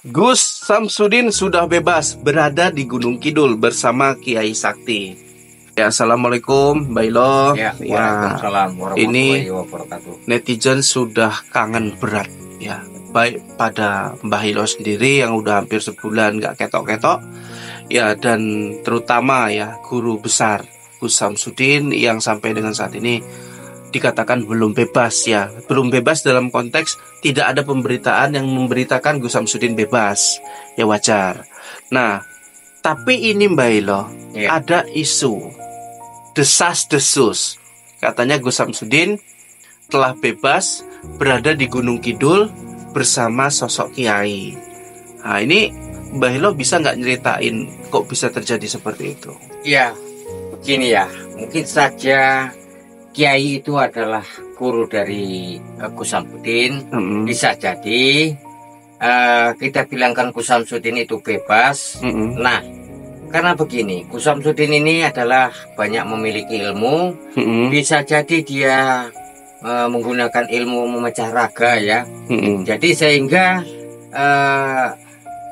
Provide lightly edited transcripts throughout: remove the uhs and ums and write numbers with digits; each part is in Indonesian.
Gus Samsudin sudah bebas berada di Gunung Kidul bersama Kiai Sakti. Ya, assalamualaikum, Mbak Ilo. Ya, waalaikumsalam warahmatullahi wabarakatuh. Netizen sudah kangen berat, ya. Baik pada Mbak Ilo sendiri yang udah hampir sebulan nggak ketok-ketok, ya, dan terutama ya guru besar Gus Samsudin yang sampai dengan saat ini dikatakan belum bebas, ya. Belum bebas dalam konteks tidak ada pemberitaan yang memberitakan Gus Samsudin bebas. Ya wajar. Nah, tapi ini Mbak Ilo, Ya. ada isu desas-desus. Katanya Gus Samsudin telah bebas berada di Gunung Kidul bersama sosok kiai. Nah, ini Mbak Ilo bisa nggak nyeritain kok bisa terjadi seperti itu? Ya, begini ya. Mungkin saja Kiai itu adalah guru dari Gus Samsudin. Bisa jadi kita bilangkan Gus Samsudin itu bebas. Nah, karena begini, Gus Samsudin ini adalah banyak memiliki ilmu. Bisa jadi dia menggunakan ilmu memecah raga ya. Jadi sehingga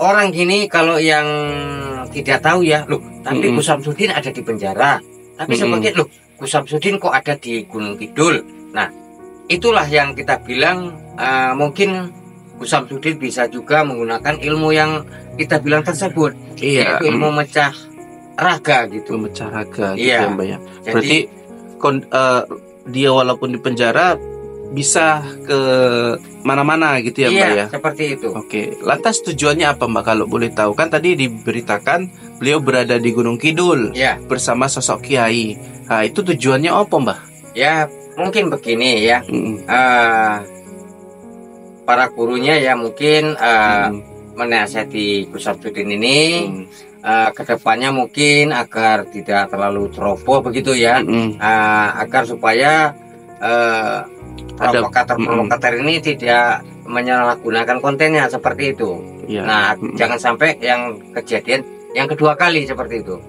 orang gini kalau yang tidak tahu ya, loh, tapi Gus Samsudin ada di penjara. Tapi sebagai loh, Gus Samsudin kok ada di Gunung Kidul. Nah, itulah yang kita bilang mungkin Gus Samsudin bisa juga menggunakan ilmu yang kita bilang tersebut. Iya, yaitu ilmu memecah raga gitu. memecah raga gitu Iya. ya Mbak ya. Jadi, Berarti dia walaupun di penjara bisa ke mana-mana gitu ya Mbak iya, ya. seperti itu. Oke, lantas tujuannya apa Mbak kalau boleh tahu? Kan tadi diberitakan beliau berada di Gunung Kidul Ya, bersama sosok kiai. Nah, itu tujuannya apa Mbak? ya mungkin begini ya. Para gurunya ya mungkin menasihati Gus Samsudin ini kedepannya mungkin agar tidak terlalu ceroboh begitu ya, agar supaya provokator-provokator ini tidak menyalahgunakan kontennya seperti itu. Ya. Nah, jangan sampai yang kejadian yang kedua kali seperti itu.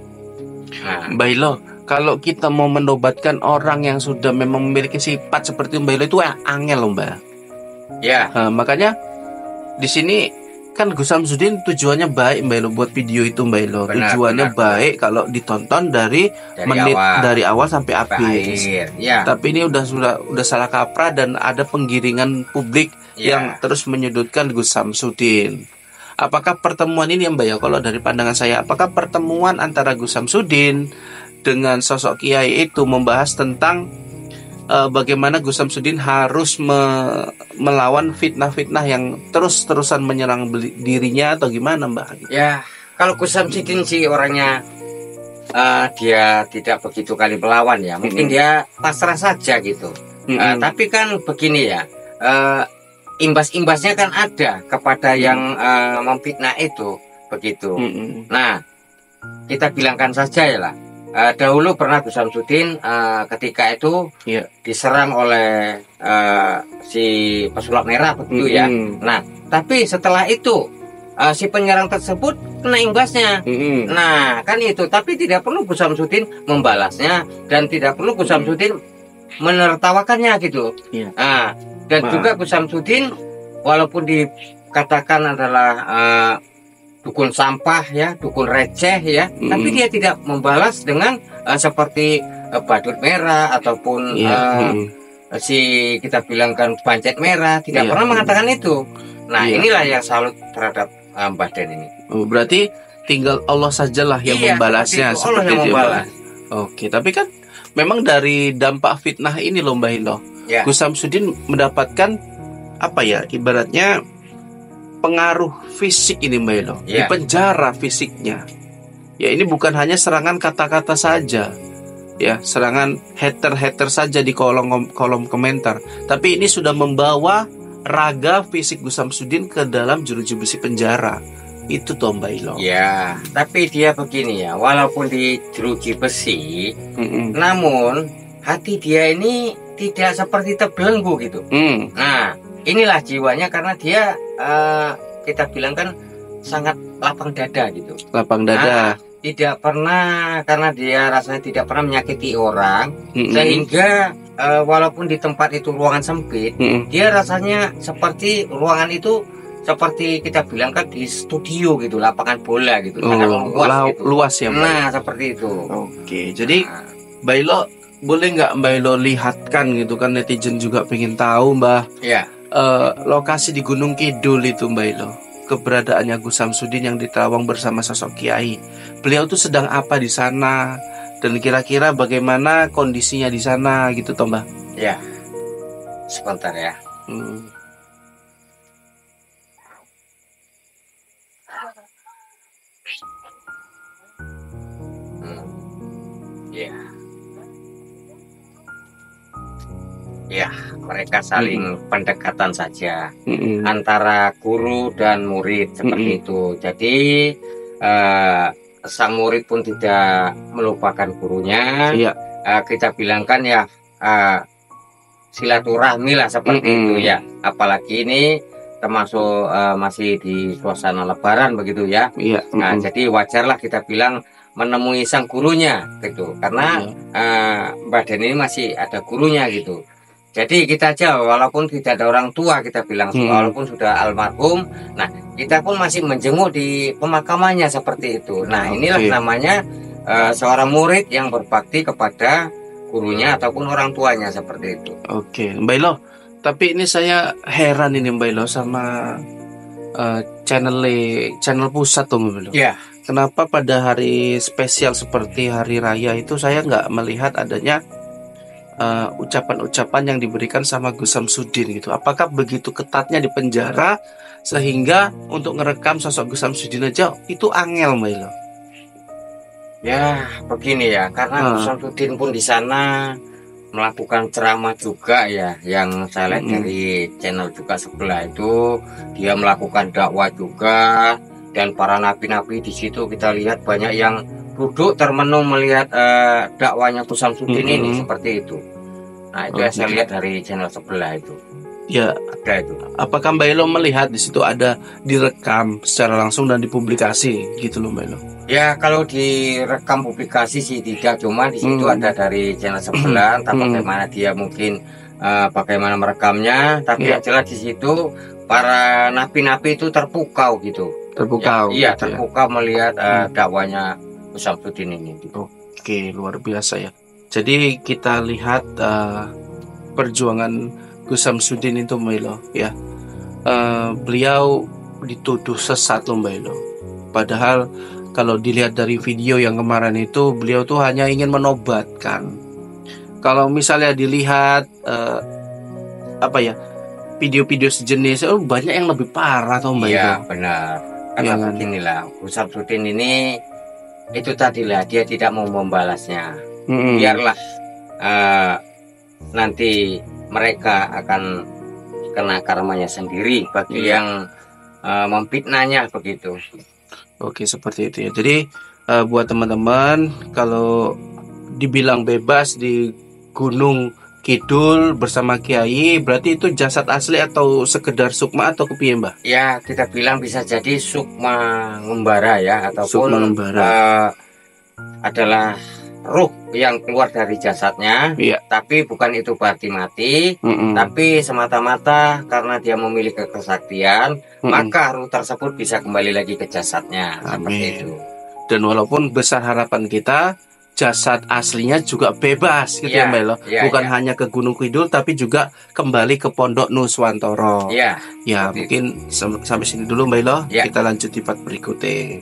Nah, Mbak Ilo, kalau kita mau menobatkan orang yang sudah memang memiliki sifat seperti Mbak Ilo itu angel loh Mbak. ya, Nah, makanya di sini kan Gus Samsudin tujuannya baik Mbak Ilo buat video itu Mbak Ilo. Benar, Tujuannya benar, baik kalau ditonton dari menit dari awal sampai habis. akhir. Ya, Tapi ini udah salah kaprah dan ada penggiringan publik Ya. yang terus menyudutkan Gus Samsudin. Apakah pertemuan ini Mbak ya, kalau dari pandangan saya, apakah pertemuan antara Gus Samsudin dengan sosok kiai itu membahas tentang bagaimana Gus Samsudin harus melawan fitnah-fitnah yang terus-terusan menyerang dirinya atau gimana Mbak? ya. Kalau Gus Samsudin sih orangnya dia tidak begitu kali melawan ya. Mungkin dia pasrah saja gitu. Tapi kan begini ya. Imbas-imbasnya kan ada kepada yang memfitnah itu begitu. Nah, kita bilangkan saja ya lah. Dahulu pernah Gus Samsudin ketika itu diserang oleh si pesulap merah begitu ya. Nah, tapi setelah itu si penyerang tersebut kena imbasnya. Nah, kan itu. Tapi tidak perlu Gus Samsudin membalasnya dan tidak perlu Gus Samsudin menertawakannya gitu. Nah, dan juga Gus Samsudin walaupun dikatakan adalah dukun sampah ya, dukun receh ya, tapi dia tidak membalas dengan seperti badut merah ataupun si kita bilangkan pancet merah, tidak pernah mengatakan itu. Nah, inilah yang salut terhadap Mbah Den ini. Oh, berarti tinggal Allah sajalah yang membalasnya seperti itu. Allah yang membalas. Oke, tapi kan memang dari dampak fitnah ini loh Mbah Ilo, Gus Samsudin mendapatkan apa ya, ibaratnya pengaruh fisik ini Mbak Ilo, di penjara fisiknya. Ya, ini bukan hanya serangan kata-kata saja, ya, serangan hater saja di kolom komentar, tapi ini sudah membawa raga fisik Gus Samsudin ke dalam jeruji besi penjara. Itu toh Mbak Ilo. Ya, tapi dia begini ya, walaupun di jeruji besi, namun hati dia ini tidak seperti terbelenggu gitu. Nah, inilah jiwanya karena dia kita bilang kan sangat lapang dada gitu. Lapang dada. Tidak pernah, karena dia rasanya tidak pernah menyakiti orang, sehingga walaupun di tempat itu ruangan sempit, dia rasanya seperti ruangan itu seperti kita bilang kan di studio gitu, lapangan bola gitu, luas, gitu. Luas ya Mbak. Nah seperti itu. Oke, jadi Mbak Ilo boleh nggak Mbak Ilo lihatkan gitu kan, netizen juga pengen tahu Mbak. Ya. Lokasi di Gunung Kidul itu Mbak Ilo, keberadaannya Gus Samsudin yang di Terawang bersama sosok Kiai. Beliau tuh sedang apa di sana dan kira-kira bagaimana kondisinya di sana gitu toh Mbak? Ya. Sebentar ya. Ya. Ya, mereka saling pendekatan saja antara guru dan murid seperti itu. Jadi sang murid pun tidak melupakan gurunya. Kita bilangkan ya silaturahmi lah seperti itu ya. Apalagi ini termasuk masih di suasana Lebaran begitu ya. Nah, jadi wajarlah kita bilang menemui sang gurunya gitu, karena Mbak Deni ini masih ada gurunya gitu. Jadi kita aja walaupun tidak ada orang tua, kita bilang walaupun sudah almarhum, nah kita pun masih menjenguk di pemakamannya seperti itu. Nah inilah namanya seorang murid yang berbakti kepada gurunya ataupun orang tuanya seperti itu. Oke, Mbak Ilo, tapi ini saya heran ini Mbak Ilo sama channel pusat tuh Mbak Ilo. Ya. Kenapa pada hari spesial seperti hari raya itu saya nggak melihat adanya ucapan-ucapan yang diberikan sama Gus Samsudin gitu? Apakah begitu ketatnya di penjara sehingga untuk ngerekam sosok Gus Samsudin aja itu angel Mbak Ilo? Ya begini ya, karena Gus Samsudin pun di sana melakukan ceramah juga ya, yang saya lihat dari channel juga sebelah itu dia melakukan dakwah juga, dan para nabi-nabi di situ kita lihat banyak yang duduk termenung melihat dakwanya Gus Samsudin ini seperti itu. Nah itu yang saya lihat dari channel sebelah itu. Ya, ada itu. Apakah Mbak Ilo melihat di situ ada direkam secara langsung dan dipublikasi gitu loh Mbak Ilo? Ya kalau direkam publikasi sih tidak, cuma di situ ada dari channel sebelah, entah bagaimana dia mungkin bagaimana merekamnya, tapi yang jelas di situ para nabi-nabi itu terpukau gitu. Terpukau. Iya, terpukau melihat dakwanya Gus Samsudin ini. Oke, luar biasa ya. Jadi kita lihat perjuangan Gus Samsudin itu Mbak Ilo ya. Beliau dituduh sesat loh Mbak Ilo. Padahal kalau dilihat dari video yang kemarin itu, beliau tuh hanya ingin menobatkan. Kalau misalnya dilihat video-video sejenis, banyak yang lebih parah toh Mbak Ilo. Iya benar. Karena beginilah Gus Samsudin ini itu tadilah dia tidak mau membalasnya. Biarlah nanti mereka akan kena karmanya sendiri bagi yang memfitnahnya begitu. Oke, seperti itu ya. Jadi buat teman-teman, kalau dibilang bebas di Gunung Kidul bersama Kiai, berarti itu jasad asli atau sekedar sukma atau kepiye Mbak? Ya kita bilang bisa jadi sukma ngembara ya, ataupun adalah ruh yang keluar dari jasadnya, tapi bukan itu berarti mati, tapi semata-mata karena dia memiliki kesaktian, maka ruh tersebut bisa kembali lagi ke jasadnya. Seperti itu. Dan walaupun besar harapan kita jasad aslinya juga bebas gitu ya Mbak Ilo, bukan hanya ke Gunung Kidul tapi juga kembali ke Pondok Nuswantoro. Ya mungkin sampai sini dulu Mbak Ilo, kita lanjut di part berikutnya.